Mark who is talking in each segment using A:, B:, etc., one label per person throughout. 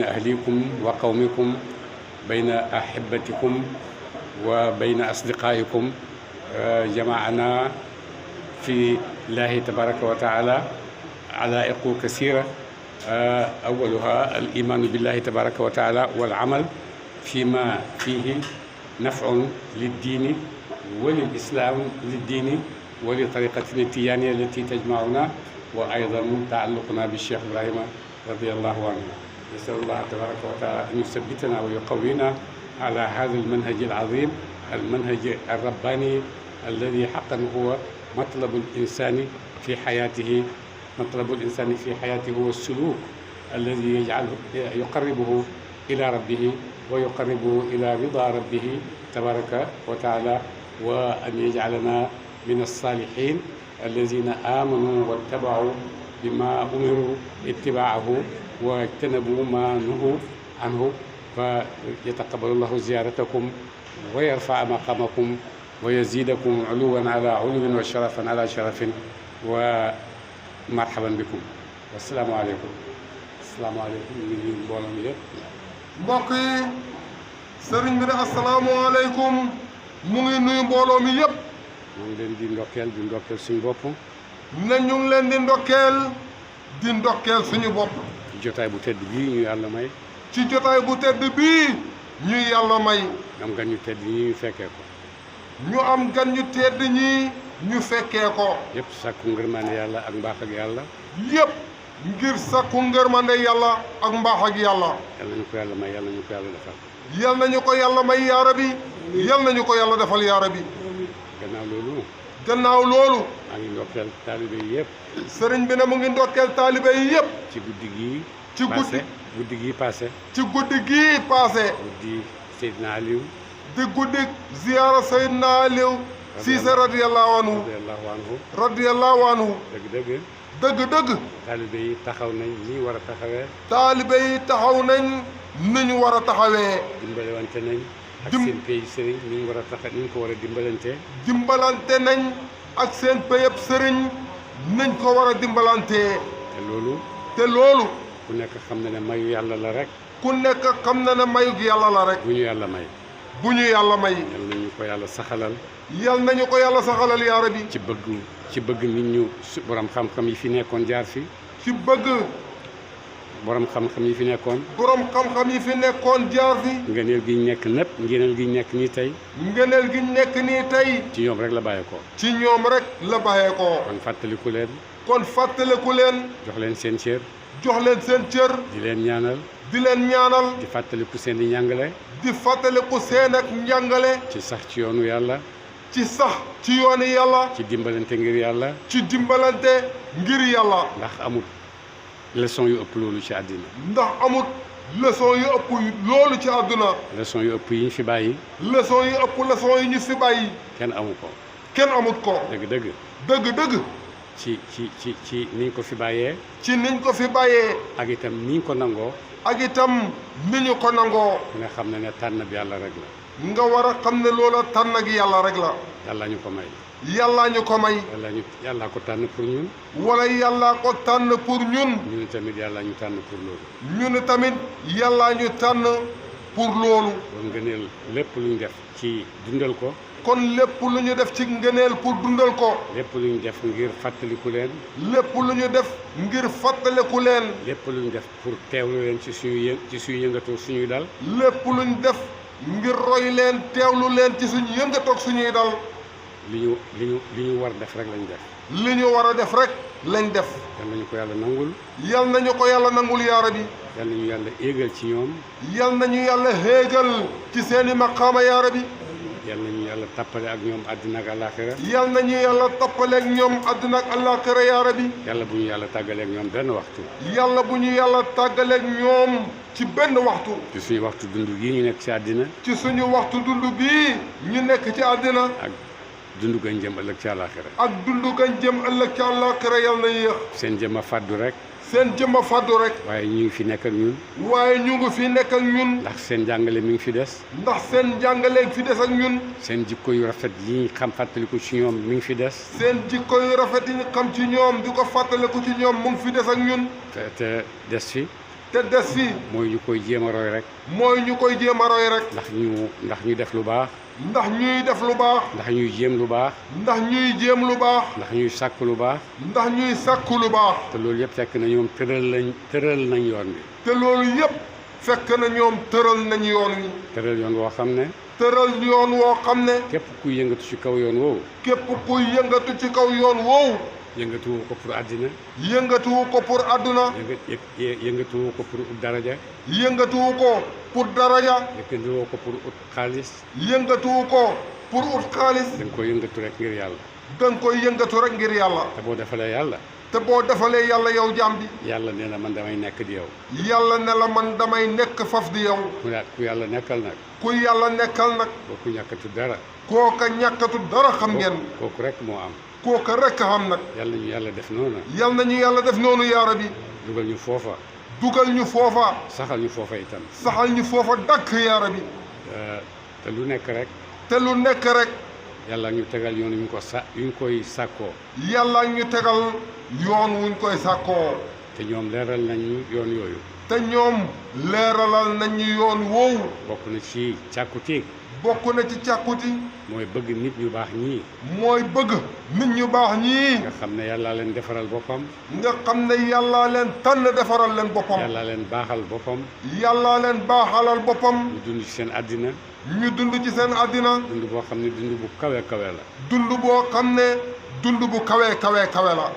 A: أهليكم وقومكم بين أحبتكم وبين أصدقائكم جمعنا في الله تبارك وتعالى علائق كثيرة أولها الإيمان بالله تبارك وتعالى والعمل فيما فيه نفع للدين وللإسلام للدين ولطريقة التيجانية التي تجمعنا وأيضا تعلقنا بالشيخ إبراهيم رضي الله عنه. نسأل الله تبارك وتعالى أن يثبتنا ويقوينا على هذا المنهج العظيم، المنهج الرباني الذي حقا هو مطلب الإنسان في حياته. مطلب الإنسان في حياته هو السلوك الذي يجعله يقربه إلى ربه ويقربه إلى رضا ربه تبارك وتعالى، وأن يجعلنا من الصالحين الذين آمنوا واتبعوا بما أمروا اتباعه واجتنبوا ما نهوا عنه، فيتقبل الله زيارتكم ويرفع مقامكم ويزيدكم علوا على علو وشرفا على شرف، ومرحبا بكم والسلام عليكم. السلام عليكم من mbooloo mi yëpp.
B: mbokk yi sëriñ bi ne asalaamaaleykum mu ngi nuyu mbooloo mi yëpp.
A: ñu ngi leen di ndokkeel suñu bopp.
B: ne ñu ngi leen di ndokkeel suñu bopp.
A: ci jotaay bu tedd bii ñu yàlla may.
B: ci jotaay bu tedd bii ñu yàlla may.
A: am gan ñu tedd ñi ñu fekkee ko.
B: ñu am gan ñu tedd ñi ñu fekkee ko.
A: yëpp sàkku ngërmande yàlla ak mbaax ak yàlla.
B: yëpp ngir sàkku ngërmande yàlla ak mbaax ak yàlla.
A: yàlla ñu ko yàlla may, yàlla ñu ko yàlla defal.
B: yal nañu ko yàlla may yaa rabbi. yal nañu ko yàlla defal yaa rabbi. gannaaw loolu.
A: maa ngi ndokkeel taalibe yi yëpp.
B: sëriñ bi ne mu ngi ndokkeel taalibe yi yëpp.
A: ci guddi gii.
B: guddi
A: gii passé.
B: guddi
A: Seydina Aliou.
B: di guddi ziyaara Seydina Aliou Siise radiyallahu anhu. dëgg.
A: taalibe yi taxaw nañ ni ñu war a taxawee.
B: taalibe yi taxaw nañ ni ñu war a taxawee.
A: dimbalante nañ. ak seen pays sëriñ ni ñu war a tax ni ñu ko war a dimbalante.
B: dimbalante nañ ak seen payëb sëriñ nañ ko war a dimbalante. te loolu.
A: ku nekk xam na ne mayu yàlla la rek.
B: ku nekk xam na ne mayu yàlla la rek.
A: bu ñu yàlla may.
B: yal
A: nañu ko yàlla saxalal.
B: yal nañu ko yàlla saxalal yaa rabbi.
A: ci bëgg nit ñu borom xam-xam yi fi nekkoon jaar fi.
B: ci bëgg.
A: borom xam-xam yi fi nekkoon.
B: jaar fi.
A: ngëneel gi nekk nëpp ngëneel gi nekk nii tey. ci ñoom rek la bàyyeekoo. kon fàttaliku leen. jox leen seen cër. di leen ñaanal. di fàttaliku seen i njàngale. ci sax ci yoonu yàlla.
B: ci yoonu yàlla.
A: ci dimbalante ngir yàlla. ndax amul leçon yu ëpp loolu ci àddina.
B: leçon yu ëpp
A: yi ñu fi bàyyi.
B: leçon yi ñu fi bàyyi.
A: kenn amut ko.
B: dëgg.
A: ci niñ ko fi bàyyee.
B: ak
A: itam niñ ko nangoo.
B: ni ñu ko nangoo.
A: nga xam ne tànn bi yàlla rek la.
B: nga war a xam ne loola tànn ak yàlla rek la.
A: yàlla ñu ko may.
B: yàllaa
A: ko tànn pour ñun.
B: wala yàllaa ko tànn pour ñun.
A: ñun tamit yàllaa ñu tànn pour loolu.
B: kon
A: ngëneel lépp lu ñu def ci dundal ko.
B: kon lépp lu ñu def ci ngëneel pour dundal ko.
A: lépp lu ñu def ngir fàttaliku leen.
B: lépp lu ñu def
A: pour teewlu leen ci suñu yëngatu suñuy dal.
B: lépp lu ñu def ngir roy leen teewlu leen ci suñu yëngatoog suñuy dal.
A: li ñu war def rek lañ def.
B: li ñu war a def rek lañ def.
A: yal nañu ko yàlla nangul.
B: yal nañu ko yàlla nangul yaa rabbi.
A: yal nañu yàlla éegal ci ñoom.
B: yal nañu yàlla héegal ci seeni maqaama yaa rabbi.
A: yal nañu yàlla tappale ak ñoom àddina ak àllaaxira.
B: yal nañu yàlla tappale ak ñoom àddina ak àllaaxira yaa rabbi.
A: yàlla bu ñu yàlla tàggaleeg ñoom benn waxtu.
B: yàlla bu ñu yàlla tàggaleeg ñoom ci benn waxtu.
A: ci suñu waxtu dund bii ñu nekk ci àddina.
B: ci suñu waxtu dund bii ñu nekk ci àddina.
A: ak dundu gañ jëm ëllëg ci àllaaxira.
B: yal na yéex.
A: seen jëm a fàddu rek. waaye ñu ngi fi nekk ak ñun.
B: ndax
A: seen jàngale mi ngi fi des.
B: ak ñun.
A: seen jikko yu rafet yi ñu xam fàttaliku ci ñoom mi ngi fi des.
B: seen jikko yu rafet yi ñu xam ci ñoom di ko fàttaliku ci ñoom mu ngi fi des ak ñun.
A: te des fi.
B: te des fi
A: mooy ñu koy jéem a roy rek
B: mooy ñu koy jéem a roy rek
A: ndax ñu def lu baax
B: ndax ñuy def lu baax
A: ndax ñuy jéem lu baax
B: ndax ñuy jéem lu baax
A: ndax ñuy sàkk lu baax
B: ndax ñuy sàkku lu baax
A: te loolu yëpp fekk na ñoom tëral nañ yoon bi
B: te loolu yëpp fekk na ñoom tëral nañ yoon wi
A: tëral yoon woo xam ne
B: tëral yoon woo xam ne
A: képp kuy yëngatu ci kaw yoon woowu
B: képp kuy yëngatu ci kaw yoon woowu
A: yëngatuwu ko pour àddina
B: yëngatuwu ko pour àdduna
A: yëngatuwu ko pour ut daraja
B: yëngatuwu ko pour daraja
A: yëngatuwu ko pour ut xaalis
B: yëngatuwu ko pour ut xaalis
A: da nga koy yëngatu rek ngir yàlla
B: da nga koy yëngatu rek ngir yàlla
A: te boo defalee yàlla
B: te boo defalee yàlla yow jaam bi
A: yàlla nee na man damay nekk di yow
B: yàlla ne la man damay nekk faf di yow
A: ku yàlla nekkal nag
B: ku yàlla nekkal nag
A: kooku ñàkkatu dara
B: kooka ñàkkatu dara xam ngeen
A: kooku rek moo am
B: kooka rek xam nag
A: yàlla ñu yàlla def noonu
B: yal nañu yàlla def noonu yaara bi
A: dugal ñu foofa
B: dugal ñu foofa
A: saxal ñu foofa itam
B: saxal ñu foofa dakk yaara bi
A: te lu nekk rek
B: te lu nekk rek
A: yàlla ñu tegal yoon yuñ koy sàkkoo
B: yàlla ñu tegal yoon wuñ koy sàkkoo
A: te ñoom leeral nañu yoon yooyu
B: te ñoom leeralal nañu yoon woowu
A: bokk na ci càkkutéeg
B: bokk na ci càkkuti
A: mooy bëgg nit ñu baax ñii
B: mooy bëgg nit ñu baax ñii
A: nga xam ne yàlla leen defaral boppam
B: nga xam ne yàllaa leen tànn defaral leen boppam
A: yàlla leen baaxal boppam
B: yàllaa leen baaxalal boppam
A: ñu dund ci seen àddina
B: ñu dund ci seen àddina
A: dund boo xam ne dund bu kawe kawe la
B: dund boo xam ne dund bu kawe kawe kawe la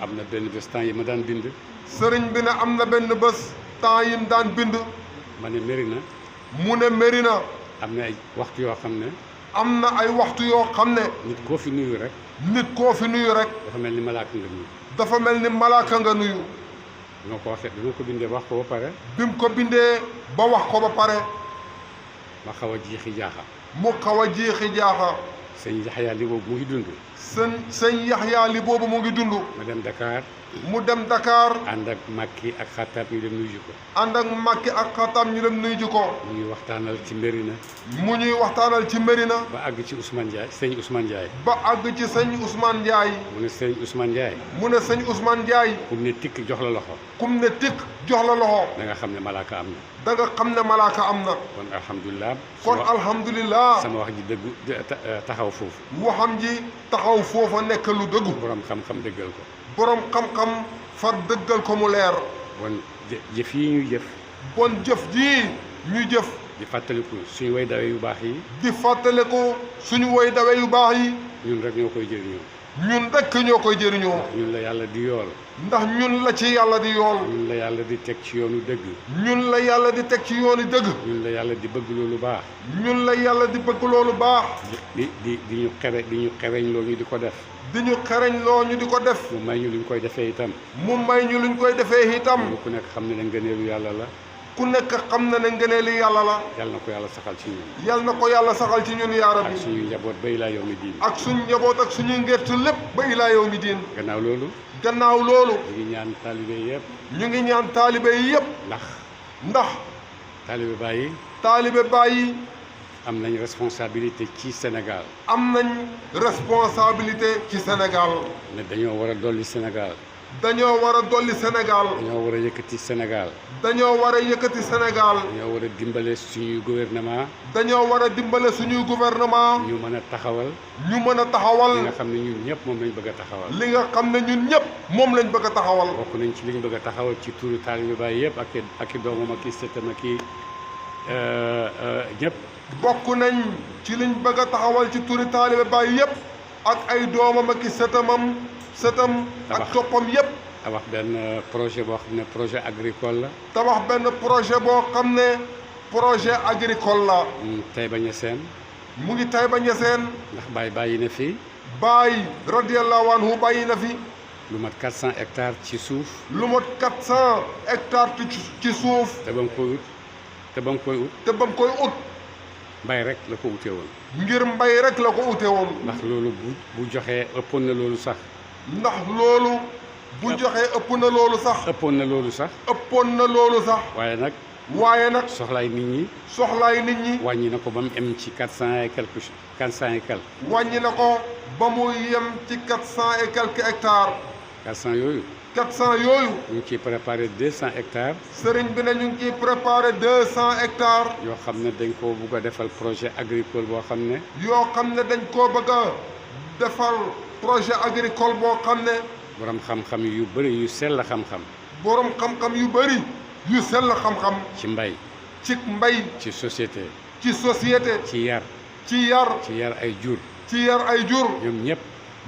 A: am na benn bés temps yi ma daan bind
B: sëriñ bi ne am na benn bés temps yim daan bind
A: ma ne Mérina
B: mu ne Mérina
A: am na ay waxtu yoo xam ne
B: am na ay waxtu yoo xam ne
A: nit koo fi nuyu rek
B: nit koo fi nuyu rek
A: dafa mel ni malaaka nga nuyu
B: dafa mel ni malaaka nga nuyu
A: bi ma ko waxee bi ma ko bindee wax ko ba pare
B: bi mu ko bindee ba wax ko ba pare
A: ma xaw a jiixi jaaxa
B: mu xaw a jiixi jaaxa
A: sëñ Yaxya li boobu mu ngi dund
B: sëñ Yaxya li boobu mu ngi dund
A: ma dem Dakar
B: mu dem Dakar
A: ànd ak Makki ak Xattaab ñu dem nuyu ko
B: ànd ak Makki ak Xattaab ñu dem nuyu ko
A: mu ñuy waxtaanal ci Mérina
B: mu ñuy waxtaanal ci Mérina
A: ba àgg ci Ousmane Ndiaye sëñ Ousmane Ndiaye
B: ba àgg ci sëñ Ousmane Ndiaye
A: mu ne sëñ Ousmane Ndiaye
B: mu ne sëñ Ousmane Ndiaye
A: kum ne tikk jox la loxo
B: kum ne tikk jox la loxo
A: da nga xam ne malaaka am na
B: da nga xam ne malaaka am na
A: kon alhamdulilah
B: kon alhamdulilah
A: sama wax ji dëggu taxaw foofu
B: waxam ji taxaw foofa nekk lu dëggu
A: borom xam-xam dëggal ko
B: borom xam-xam far dëggal ko mu leer
A: bon jëf yi ñuy jëf
B: bon jëf jii ñuy jëf
A: di fàttaliku suñu way dawe yu baax yi
B: di fàttaliku suñu way dawe yu baax yi
A: ñun rek ñoo koy jëriñoo
B: ñun rekk ñoo koy jëriñoo
A: ñun la yàlla di yool
B: ndax ñun la ci yàlla di yool
A: ñun la yàlla di teg ci yoonu dëgg
B: ñun la yàlla di teg ci yoonu dëgg
A: ñun la yàlla di bëgg loolu baax
B: ñun la yàlla di bëgg loolu baax
A: di ñu xereñ loo ñu di ko def
B: di ñu xereñ loo ñu di ko def
A: mu may ñu luñ koy defee itam
B: mu may ñu luñ koy defee itam
A: ku nekk xam ne ne ngëneelu yàlla la
B: ku nekk xam na ne ngëneelu yàlla la
A: yàlla na ko yàlla saxal ci ñun
B: yàlla na ko yàlla saxal ci ñun yaa rabbi
A: ak suñuy njaboot ba ilaa yow mi diin
B: ak suñu njaboot ak suñuy ngërtu lépp ba ilaa yow mi diin
A: gannaaw loolu
B: ñu
A: ngi ñaan taalibe yëpp
B: ñu ngi ñaan taalibe yi yëpp ndax
A: taalibe
B: bàyyi
A: am nañ responsabilité ci Sénégal
B: am nañ responsabilité ci Sénégal
A: ne dañoo war a dolli Sénégal
B: dañoo war a dolli Sénégal
A: dañoo war a yëkkati Sénégal
B: dañoo war a yëkkati Sénégal
A: dañoo war a dimbale suñuy gouvernement
B: dañoo war a dimbale suñuy gouvernement
A: ñu mën a taxawal
B: li
A: nga xam ne ñun ñëpp moom lañ bëgg a taxawal
B: li nga xam ne ñun ñëpp moom lañ bëgg a taxawal
A: bokk nañ ci liñ bëgg a taxawal ci turu taalibe Baay yëpp ak i doomam ak i sëtam ak i ñëpp
B: bokk nañ ci liñ bëgg a taxawal ci turi taalibe Baay yëpp ak ay doomam ak i sëtam ak toppam yëpp
A: tabax benn projet boo xam ne projet agricole la
B: tabax benn projet boo xam ne projet agricole la
A: Taïba Niassène
B: mu ngi Taïba Niassène
A: ndax Baay bàyyi na fi
B: Baay radiyallahu anhu bàyyi na fi
A: lu mat 400 hectares ci suuf
B: lu mat 400 hectares ci suuf
A: te ba mu koy ut mbay rek la ko ute woon
B: ngir mbay rek la ko ute woon
A: ndax loolu bu joxee ëppoon na loolu sax
B: ëppoon na loolu sax waaye nag
A: soxlaay nit ñi wàññi na ko ba mu em ci 400 et quelques
B: wàññi na ko ba mu yem ci 400 et quelques hectares
A: 400 yooyu
B: 400 yooyu.
A: ñu ngi ciy préparé 200 hectares.
B: sëriñ bi ne ñu ngi ciy préparé 200 hectares.
A: yoo xam ne dañ koo bugg a defal projet agricole boo xam ne.
B: yoo xam ne dañ koo bëgg a defal projet agricole boo xam ne.
A: borom xam-xam yu bëri yu sell xam-xam.
B: borom xam-xam yu bëri yu sell xam-xam.
A: ci mbay.
B: ci mbay.
A: ci société.
B: ci société.
A: ci yar.
B: ci yar.
A: ci yar ay jur.
B: ci yar ay jur.
A: ñoom ñëpp.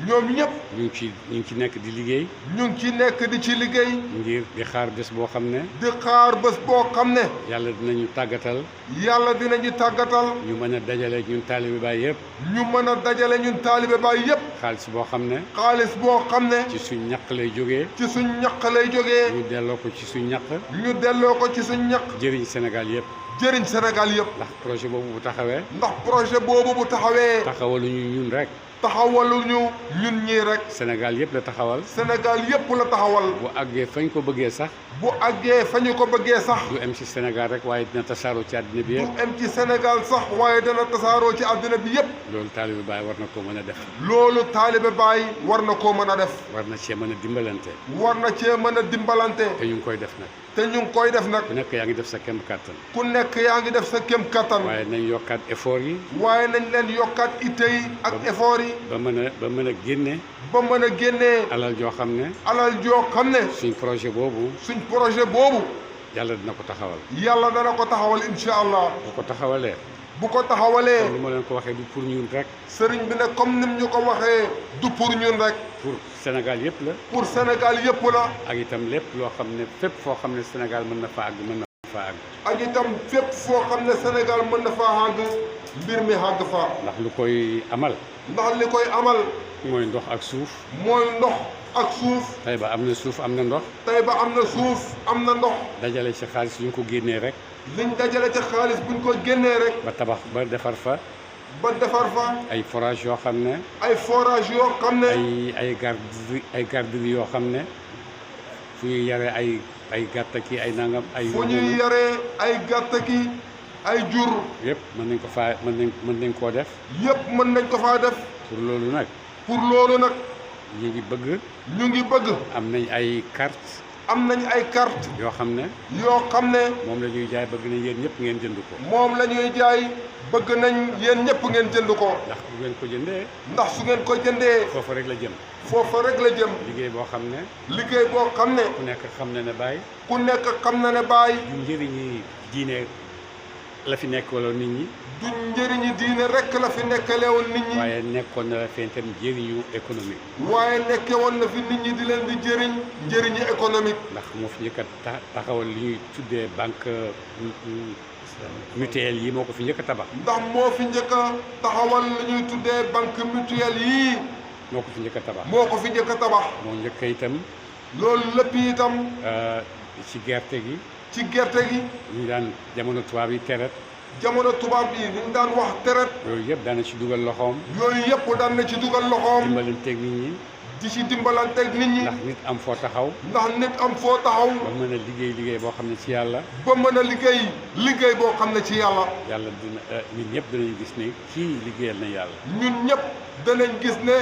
B: ñoom ñëpp.
A: ñu ngi ci nekk di liggéey.
B: ñu ngi ci nekk di ci liggéey.
A: ngir di xaar bés boo xam ne.
B: di xaar bés boo xam ne.
A: yàlla dinañu tàggatal.
B: yàlla dinañu tàggatal.
A: ñu mën a dajale ñun taalibe Baay yëpp.
B: ñu mën a dajale ñun taalibe Baay yëpp.
A: xaalis boo xam ne.
B: xaalis boo xam ne.
A: ci suñ ñaq lay jógee.
B: ci suñ ñaq lay jógee.
A: ñu delloo ko ci suñ ñaq.
B: ñu delloo ko ci suñ ñaq.
A: jëriñ Sénégal yëpp.
B: jëriñ Sénégal yëpp.
A: ndax projet boobu bu taxawee.
B: ndax projet boobu bu taxawee.
A: taxawaluñu ñun rek.
B: taxawaluñu ñun ñii rek.
A: Sénégal yëpp la taxawal.
B: Sénégal yëpp la taxawal.
A: bu àggee fañ ko bëggee sax.
B: bu àggee fa ñu ko bëggee sax.
A: du em ci Sénégal rek waaye dina tasaaroo ci àddina bi yëpp.
B: du em ci Sénégal sax waaye dana tasaaroo ci àddina bi yëpp.
A: loolu taalibe Baay war na koo mën a def.
B: loolu taalibe Baay war na koo mën a def.
A: war na cee mën a dimbalante.
B: war na cee mën a dimbalante.
A: te ñu ngi koy def nag.
B: te ñu ngi koy def nag.
A: ku nekk yaa ngi def sa kem kattan.
B: ku nekk yaa ngi def sa kem kattan.
A: waaye nañ yokkaat effort yi.
B: waaye nañ leen yokkaat itte yi ak effort yi.
A: ba mën a génne.
B: ba mën a génnee.
A: alal joo xam ne.
B: alal joo xam ne.
A: suñ projet boobu.
B: suñ projet boobu.
A: yàlla dina ko taxawal.
B: yàlla dana ko taxawal incha allah.
A: bu ko taxawalee.
B: bu ko taxawalee.
A: comme ni ma leen ko waxee du pour ñun rek.
B: sëriñ bi ne comme nim ñu ko waxee. du pour ñun rek.
A: pour Sénégal yëpp la.
B: pour Sénégal yëpp la.
A: ak itam lépp loo xam ne fépp foo xam ne Sénégal mën na fa àgg mën na fa àgg.
B: ak itam fépp foo xam ne Sénégal mën na faa àgg mbir mi àgg fa.
A: ndax lu koy amal.
B: ndax li koy amal.
A: mooy ndox ak suuf.
B: mooy ndox ak suuf.
A: tey ba am na suuf am na ndox.
B: tey ba am na suuf am na ndox.
A: dajale ci xaalis yu ñu ko génnee rek.
B: liñ dajale ci xaalis buñ ko génnee rek.
A: ba tabax ba defar fa.
B: ba defar fa.
A: ay forage yoo xam ne.
B: ay forage yoo xam ne.
A: ay garderie yoo xam ne fu ñuy yare ay gàtt ki ay nangam ay.
B: fu ñuy yaree ay gàtt ki ay jur.
A: yëpp mën nañ ko faa mën nañ koo def.
B: yëpp mën nañ ko faa def.
A: pour loolu nag.
B: pour loolu nag.
A: ñu ngi bëgg.
B: ñu ngi bëgg.
A: am nañ ay carte.
B: am nañ ay carte.
A: yoo xam ne.
B: yoo xam ne.
A: moom la ñuy jaay bëgg nañ yéen ñëpp ngeen jënd ko.
B: moom la ñuy jaay bëgg nañ yéen ñëpp ngeen jënd ko.
A: ndax bu ngeen ko jëndee.
B: ndax su ngeen ko jëndee.
A: foofa rek la jëm.
B: foofa rek la jëm.
A: liggéey boo xam ne.
B: liggéey boo xam ne.
A: ku nekk xam na ne Baay.
B: ku nekk xam na ne Baay.
A: du njëriñi diine la fi nekk wala nit ñi.
B: du njëriñi diine rek la fi nekkalewoon nit ñi.
A: waaye nekkoon na la fi itam njëriñu économique.
B: waaye nekke woon na fi nit ñi di leen di jëriñ njëriñu économique.
A: ndax moo fi njëkk a taxawal li ñuy tuddee banque mutuelle yi moo ko fi njëkk a tabax.
B: ndax moo fi njëkk a taxawal li ñuy tuddee banque mutuelle yii.
A: moo ko fi njëkk a tabax.
B: moo ko fi njëkk a tabax.
A: moo njëkk a itam.
B: loolu lépp itam.
A: ci gerte gi.
B: ci gerte gi.
A: ñu daan jamono tubaab yi teret.
B: jamono tubaab yi ñu daan wax teret.
A: yooyu yëpp daan na ci dugal loxoom.
B: yooyu yëpp daan na ci dugal loxoom.
A: dimbalanteeg nit ñi.
B: di ci dimbalanteeg nit ñi.
A: ndax nit am foo taxaw.
B: ndax nit am foo taxaw.
A: ba mën a liggéey boo xam ne ci yàlla.
B: ba mën a liggéey boo xam ne ci yàlla.
A: yàlla dina ñun ñëpp danañ gis ne kii liggéeyal na yàlla.
B: ñun ñëpp danañ gis ne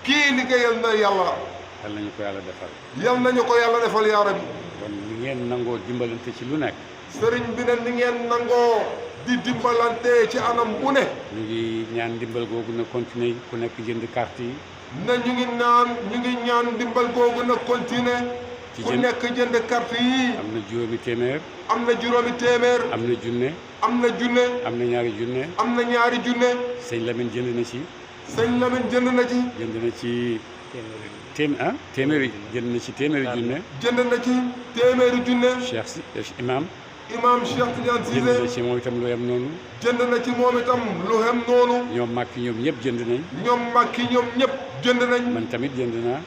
B: kii liggéeyal na yàlla.
A: yal nañu ko yàlla defal.
B: yal nañu ko yàlla defal yaa rabbi.
A: kon ni ngeen nangoo dimbalante ci lu nekk.
B: sëriñ bi ne ni ngeen nangoo di dimbalante ci anam bu ne.
A: ñu ngi ñaan ndimbal googu na continuer ku nekk jënd carte yi.
B: na ñu ngi ñaan ndimbal googu na continuer. ku nekk jënd carte yi.
A: am na juróomi téeméer.
B: am na juróomi téeméer.
A: am na junne.
B: am na junne.
A: am na ñaari junne.
B: am na ñaari junne.
A: sëñ Lamine jënd na ci.
B: sëñ Lamine jënd na ci.
A: jënd na ci téeméeri jënd na ci téeméeri junne.
B: jënd na ci téeméeri junne.
A: Cheikh Imam.
B: Imam Cheikh Tidiane Cissé.
A: jënd na ci moom itam lu yem noonu.
B: jënd na ci moom itam lu yem noonu.
A: ñoom màkki ñoom ñëpp jënd nañ.
B: ñoom màkki ñoom ñëpp jënd nañ.
A: man tamit jënd naa.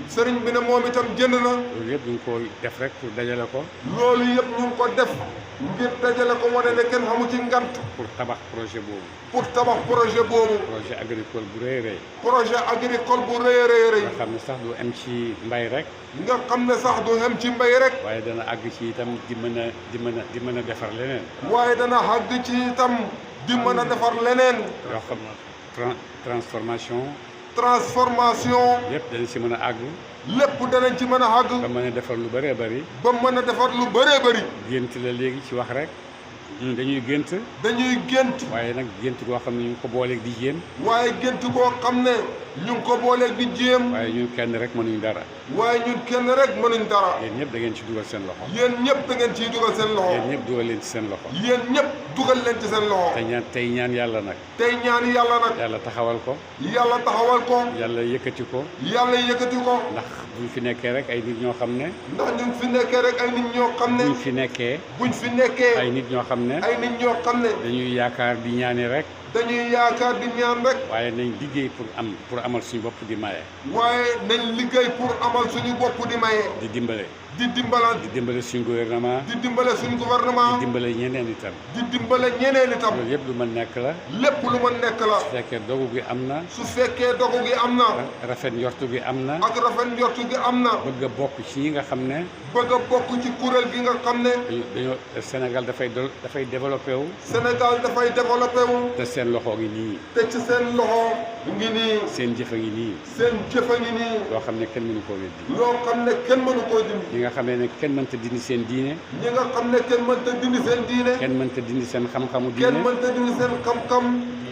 B: sëriñ bi ne moom itam jënd na.
A: loolu yëpp ñu ngi ko def rek pour dajale ko.
B: loolu yëpp ñu ngi ko def ngir dajale ko wane ne kenn xamu ci ngant.
A: pour tabax projet boobu.
B: pour tabax projet boobu.
A: projet agricole bu rëy a rëy.
B: projet agricole bu rëy a rëy.
A: nga xam ne sax du am ci mbay rek.
B: nga xam ne sax du am ci mbay rek.
A: waaye dana àgg ci itam di mën a defar leneen.
B: waaye dana àgg ci itam di mën a defar leneen.
A: yoo xam transformation
B: transformation
A: lépp danañ si mën a àgg
B: lépp danañ ci mën a àgg
A: ba mën a defar lu bëree bëri
B: ba mën a defar lu bëree bëri
A: gént la léegi ci wax rek ñun dañuy gént
B: dañuy gént
A: waaye nag gént goo xam ne ñu ngi ko booleeg di jéem
B: waaye gént boo xam ne ñu ngi ko booleeg di jéem
A: waaye ñun kenn rek mënuñ dara
B: waaye ñun kenn rek mënuñ dara
A: yéen ñëpp da ngeen ci dugal seen loxo
B: yéen ñëpp da ngeen ciy dugal seen loxo
A: yéen ñëpp dugal leen ci seen loxo
B: yéen ñëpp dugal leen ci seen loxo
A: tey ñaan yàlla nag
B: tey ñaan yàlla nag
A: yàlla taxawal ko
B: yàlla taxawal ko
A: yàlla yëkkati ko
B: yàlla yëkkati ko
A: ndax buñ fi nekkee rek ay nit ñoo xam ne
B: ndax ñu fi nekkee rek ay nit ñoo xam ne
A: buñ fi nekkee
B: buñ fi nekkee
A: ay nit ñoo xam ne
B: ay nit ñoo xam ne
A: dañuy yaakaar di ñaani rek
B: dañuy yaakaar di ñaan rek
A: waaye nañ liggéey pour amal suñu bopp di maye
B: waaye nañ liggéey pour amal suñu bopp di maye
A: di dimbale
B: di dimbalante
A: di dimbale suñu gouvernement
B: di dimbale suñu gouvernement
A: di dimbale ñeneen itam
B: di dimbale ñeneen itam
A: loolu yëpp lu ma nekk la
B: lépp lu ma nekk la
A: su fekkee dogu gi am na
B: su fekkee dogu gi am na
A: rafet njortu gi am na
B: ak rafet njortu gi am na
A: bëgg a bokk ci ñi nga xam ne
B: bëgg a bokk ci kuréel gi nga xam ne
A: dañoo Sénégal dafay développé wu
B: Sénégal dafay développé wu
A: te seen loxo ngi nii
B: te ci seen loxo ngi nii
A: seen jëf a ngi nii
B: seen jëf a ngi nii
A: loo xam ne kenn mënu koo weddi
B: loo xam ne kenn mënu koo dindi
A: ñi nga xam ne kenn mënta dindi seen diine
B: ñi nga xam ne kenn mënta dindi seen diine
A: kenn mënta dindi seen xam-xamu
B: kenn
A: diine
B: mënta dindi seen xam-xam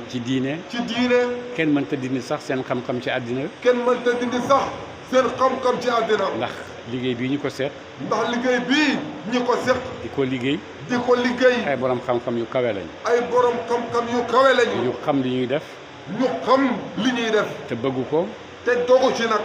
A: ci diine
B: ci diine
A: kenn mënta dindi sax seen xam-xam ci àddina
B: kenn mënta dindi sax seen xam-xam ci àddina
A: ndax liggéey bii ñu ko seet
B: ndax liggéey bii ñi ko seq
A: di ko liggéey
B: di ko liggéey
A: ay borom xam-xam yu kawe lañ
B: ay borom xam-xam yu kawe lañu
A: ñu xam li ñuy def
B: ñu xam li ñuy def
A: te bëgg ko
B: te dogu ci nag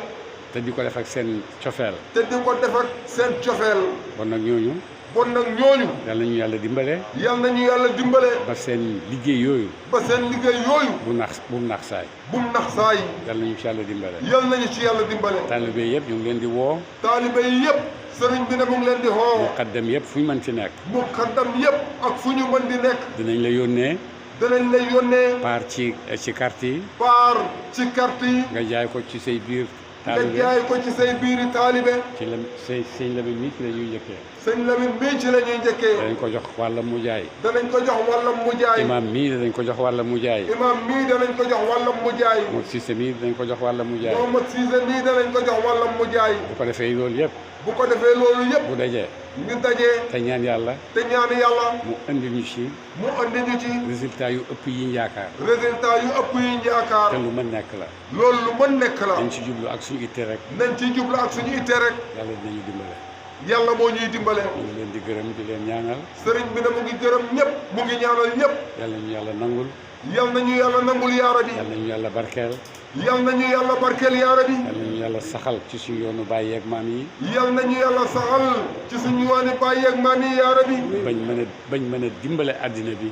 A: te di ko def ak seen cofeel
B: te di ko def ak seen cofeel
A: bon nag ñooñu
B: bon nag ñooñu
A: yal nañu yàlla dimbale
B: yal nañu yàlla dimbale
A: ba seen liggéey yooyu
B: ba seen liggéey yooyu
A: bu mu nax saay
B: bum nax saa yi
A: yal nañu ci yàlla dimbale
B: yal nañu ci yàlla dimbale
A: taalibe yëpp ñu ngi leen di woo
B: taalibe yi yëpp sëriñ bi ne mu ngi leen di xoo
A: muqaddam yëpp fu ñu mën ci nekk
B: muqaddam yëpp ak fu ñu mën di nekk
A: dinañ la yónnee
B: danañ lay yónnee
A: paar ci carte yi
B: paar ci carte yi
A: nga jaay ko ci say biir
B: nga
A: taalibe
B: jaay ko ci say biiri taalibe
A: ci la sëñ Lamine mii ci la ñuy njëkkee
B: sëñ Lamine mii ci la ñuy njëkkee
A: danañ ko jox wàlla mu jaay
B: danañ ko jox wàllam mu jaay
A: imam mii danañ ko jox wàlla mu jaay
B: imam mii danañ ko jox wàllam mu jaay
A: Modou Cissé mii danañ ko jox wàlla mu jaay
B: Mohamed Cissé mii danañ ko jox wàllam mu jaay
A: bu ko defee loolu yëpp
B: bu ko defee loolu yëpp
A: bu dajee
B: ñu dajee
A: te ñaan yàlla
B: te ñaan yàlla
A: mu indi ñu ci
B: mu andi ñu ci
A: résultat yu ëpp yi ñu yaakaar
B: résultat yu ëpp yi ñu yaakaar
A: te lu mën nekk la
B: loolu lu mën nekk la
A: dañ ci jublu ak suñu itte rek
B: nañ ci jublu ak suñu itte rek
A: yàlla dinañu dimbale
B: yàlla moo ñuy dimbale
A: ñu ngi leen di gërëm di leen ñaanal
B: sëriñ bi ne mu ngi gërëm ñëpp mu ngi ñaanal ñëpp
A: yàlla ñu yàlla nangul
B: yal nañu yàlla nangul yaara bi
A: yàlla ñu yàlla barkeel
B: yal nañu yàlla barkeel yaara bi
A: yàlla ñu yàlla saxal ci suñu yoonu baay yeeg maam yi
B: yal nañu yàlla saxal ci suñu waani baay ak maam yi yaara bi
A: bañ mën a dimbale àddina bi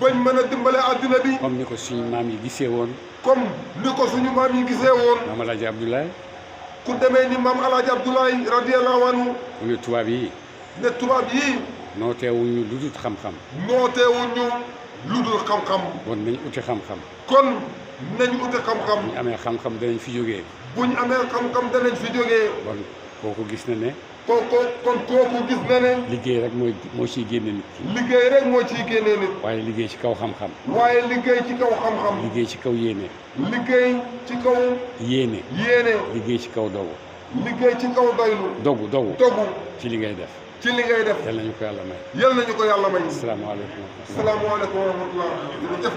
B: bañ mën a dimbale àddina bi
A: comme ni ko suñu maam yi gisee woon
B: comme ni ko suñu maam yi gisee woon
A: maam Alaaji Abdoulaye
B: ku demee ni maam Alaaji Abdoulaye radiyallahu anhu
A: mu ne tubaab yi
B: ne tubaab yi
A: nooteewuñu lu dul xam-xam
B: nooteewuñu lu dul xam-xam
A: bon nañ uti xam-xam
B: kon nañ uti xam-xam
A: bu ñu amee xam-xam danañ fi jógee
B: buñ amee xam-xam danañ fi jógee
A: bon kooku gis na ne
B: kon kooku gis na ne
A: liggéey rek moo ciy génne nit ki
B: liggéey rek moo ciy génnee nit
A: waaye liggéey ci kaw xam-xam
B: waaye liggéey ci kaw xam-xam
A: liggéey ci kaw yéene
B: liggéey ci kaw
A: yéene
B: yéene
A: liggéey ci kaw dogu
B: liggéey ci kaw doylu
A: dogu
B: dogu
A: ci li ngay def
B: ci li ngay def
A: yal nañu ko yàlla may
B: yal nañu ko yàlla may
A: asalaamaaleykum
B: asalaamaaleykum wa rahmatullah jërëjëf